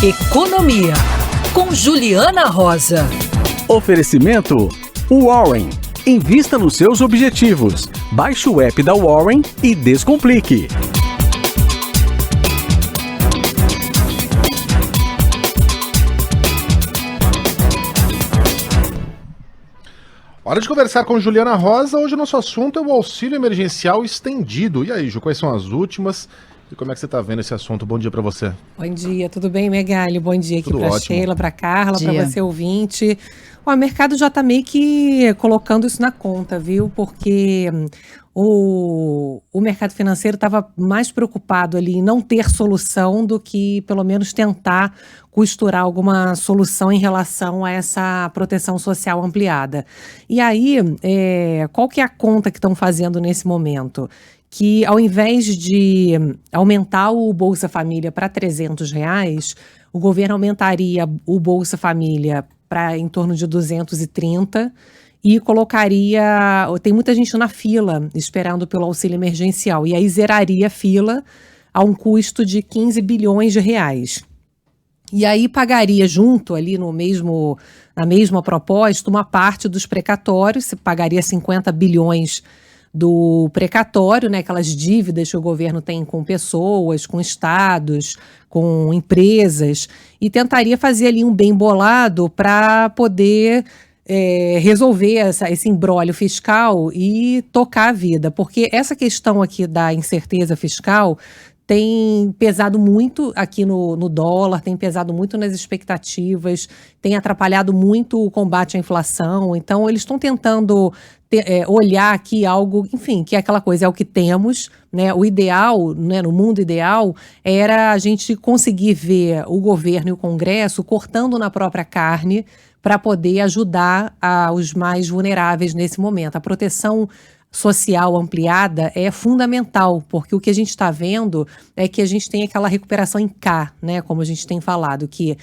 Economia, com Juliana Rosa. Oferecimento Warren. Invista nos seus objetivos. Baixe o app da Warren e descomplique. Hora de conversar com Juliana Rosa. Hoje o nosso assunto é o auxílio emergencial estendido. E aí, Ju, quais são as últimas? E como é que você está vendo esse assunto? Bom dia para você. Bom dia, tudo bem, Megali? Bom dia aqui para Sheila, para Carla, para você ouvinte. O mercado já está meio que colocando isso na conta, viu? Porque o mercado financeiro estava mais preocupado ali em não ter solução do que pelo menos tentar costurar alguma solução em relação a essa proteção social ampliada. E aí, qual que é a conta que estão fazendo nesse momento? Que ao invés de aumentar o Bolsa Família para R$300, o governo aumentaria o Bolsa Família para em torno de 230 e colocaria... Tem muita gente na fila esperando pelo auxílio emergencial, e aí zeraria a fila a um custo de 15 bilhões de reais. E aí pagaria junto ali na mesma proposta uma parte dos precatórios, se pagaria 50 bilhões do precatório, né, aquelas dívidas que o governo tem com pessoas, com estados, com empresas, e tentaria fazer ali um bem bolado para poder resolver esse imbróglio fiscal e tocar a vida, porque essa questão aqui da incerteza fiscal tem pesado muito aqui no dólar, tem pesado muito nas expectativas, tem atrapalhado muito o combate à inflação. Então, eles estão tentando olhar aqui algo, enfim, que é aquela coisa, é o que temos, né? O ideal, né, no mundo ideal, era a gente conseguir ver o governo e o Congresso cortando na própria carne para poder ajudar os mais vulneráveis nesse momento. A proteção social ampliada é fundamental, porque o que a gente está vendo é que a gente tem aquela recuperação em K, né, como a gente tem falado, que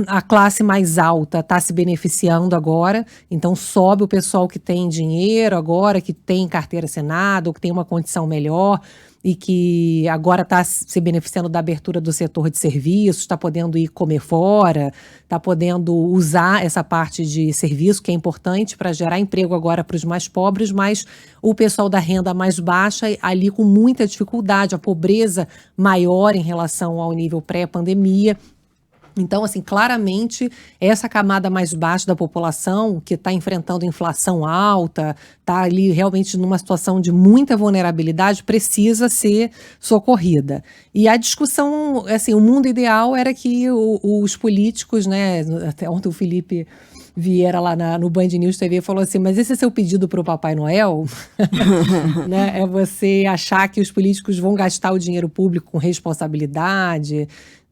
a classe mais alta está se beneficiando agora, então sobe o pessoal que tem dinheiro agora, que tem carteira assinada, ou que tem uma condição melhor, e que agora está se beneficiando da abertura do setor de serviços, está podendo ir comer fora, está podendo usar essa parte de serviço, que é importante para gerar emprego agora para os mais pobres, mas o pessoal da renda mais baixa ali com muita dificuldade, a pobreza maior em relação ao nível pré-pandemia. Então, assim, claramente, essa camada mais baixa da população, que está enfrentando inflação alta, está ali realmente numa situação de muita vulnerabilidade, precisa ser socorrida. E a discussão, assim, o mundo ideal era que os políticos, né, até ontem o Felipe Vieira lá no Band News TV falou assim, mas esse é seu pedido para o Papai Noel? Né? É você achar que os políticos vão gastar o dinheiro público com responsabilidade?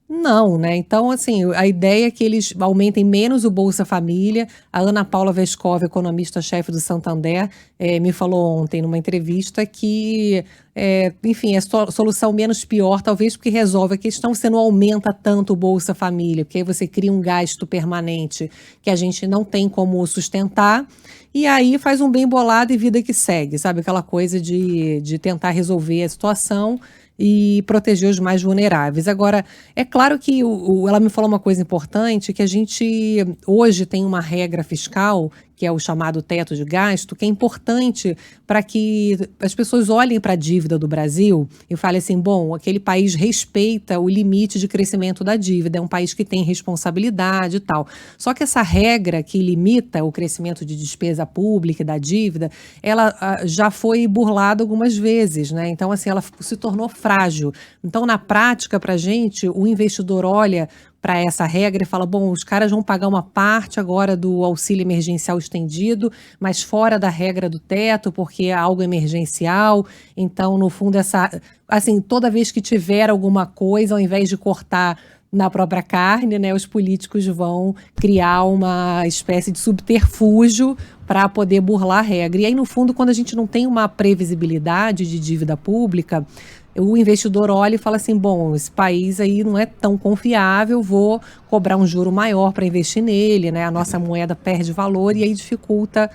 Não, né? Então, assim, a ideia é que eles aumentem menos o Bolsa Família. A Ana Paula Vescov, economista-chefe do Santander, me falou ontem numa entrevista que, enfim, é a solução menos pior, talvez porque resolve a questão, você não aumenta tanto o Bolsa Família, porque aí você cria um gasto permanente que a gente não tem como sustentar, e aí faz um bem bolado e vida que segue, sabe? Aquela coisa de tentar resolver a situação e proteger os mais vulneráveis. Agora, é claro que ela me falou uma coisa importante, que a gente hoje tem uma regra fiscal, que é o chamado teto de gasto, que é importante para que as pessoas olhem para a dívida do Brasil e falem assim, bom, aquele país respeita o limite de crescimento da dívida, é um país que tem responsabilidade e tal. Só que essa regra que limita o crescimento de despesa pública e da dívida, ela já foi burlada algumas vezes, né? Então, assim, ela se tornou frágil. Então, na prática, para a gente, o investidor olha para essa regra e fala, bom, os caras vão pagar uma parte agora do auxílio emergencial estendido, mas fora da regra do teto, porque é algo emergencial. Então, no fundo, assim, toda vez que tiver alguma coisa, ao invés de cortar na própria carne, né, os políticos vão criar uma espécie de subterfúgio para poder burlar a regra. E aí, no fundo, quando a gente não tem uma previsibilidade de dívida pública, o investidor olha e fala assim, bom, esse país aí não é tão confiável, vou cobrar um juro maior para investir nele, né? A nossa moeda perde valor e aí dificulta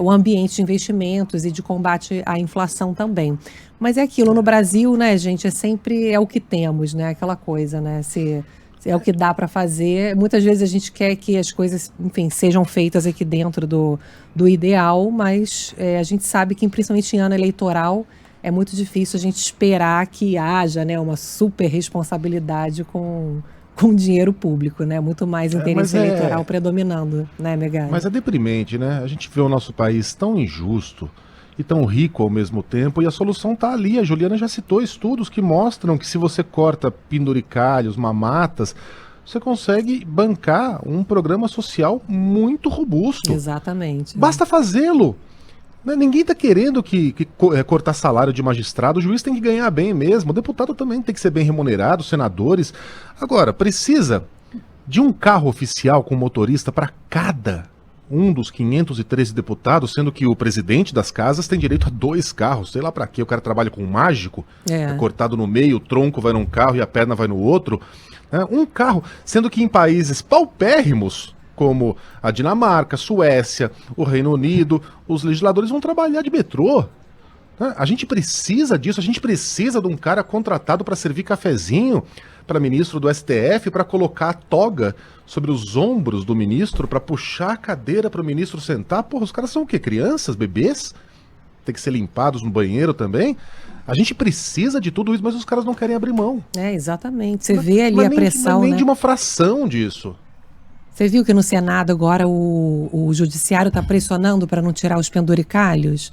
o ambiente de investimentos e de combate à inflação também. Mas é aquilo, no Brasil, né, gente, é o que temos, né? Aquela coisa, né? É o que dá para fazer. Muitas vezes a gente quer que as coisas, enfim, sejam feitas aqui dentro do ideal, mas a gente sabe que, principalmente em ano eleitoral, é muito difícil a gente esperar que haja, né, uma super responsabilidade com dinheiro público, né? Muito mais interesse eleitoral predominando, né, Megali? Mas é deprimente, né? A gente vê o nosso país tão injusto e tão rico ao mesmo tempo, e a solução está ali. A Juliana já citou estudos que mostram que se você corta penduricalhos, mamatas, você consegue bancar um programa social muito robusto. Exatamente. Basta fazê-lo. Ninguém está querendo cortar salário de magistrado, o juiz tem que ganhar bem mesmo, o deputado também tem que ser bem remunerado, os senadores. Agora, precisa de um carro oficial com motorista para cada um dos 513 deputados, sendo que o presidente das casas tem direito a 2 carros, sei lá pra quê, o cara trabalha com um mágico, é cortado no meio, o tronco vai num carro e a perna vai no outro, né? Um carro, sendo que em países paupérrimos, como a Dinamarca, Suécia, o Reino Unido, os legisladores vão trabalhar de metrô. Né? A gente precisa disso, a gente precisa de um cara contratado para servir cafezinho para ministro do STF, para colocar a toga sobre os ombros do ministro, para puxar a cadeira para o ministro sentar. Porra, os caras são o quê? Crianças? Bebês? Tem que ser limpados no banheiro também? A gente precisa de tudo isso, mas os caras não querem abrir mão. Exatamente. Você vê ali a pressão, nem né? de uma fração disso. Você viu que no Senado agora o Judiciário está pressionando para não tirar os penduricalhos?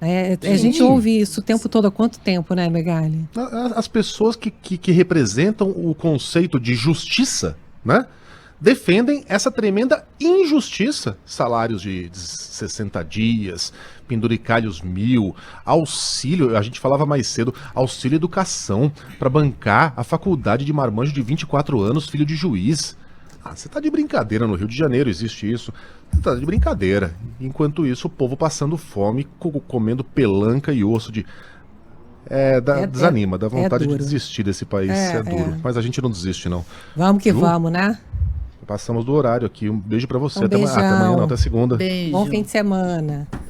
A gente ouve isso o tempo todo. Há quanto tempo, né, Megali? As pessoas que representam o conceito de justiça, né, defendem essa tremenda injustiça. Salários de 60 dias, penduricalhos 1.000, auxílio, a gente falava mais cedo, auxílio educação para bancar a faculdade de marmanjo de 24 anos, filho de juiz. Você tá de brincadeira, no Rio de Janeiro existe isso. Você tá de brincadeira. Enquanto isso, o povo passando fome, comendo pelanca e osso de... desanima, dá vontade de desistir desse país. É duro. Mas a gente não desiste, não. Vamos que vamos, né? Passamos do horário aqui. Um beijo pra você. Até amanhã, não, até segunda. Beijo. Bom fim de semana.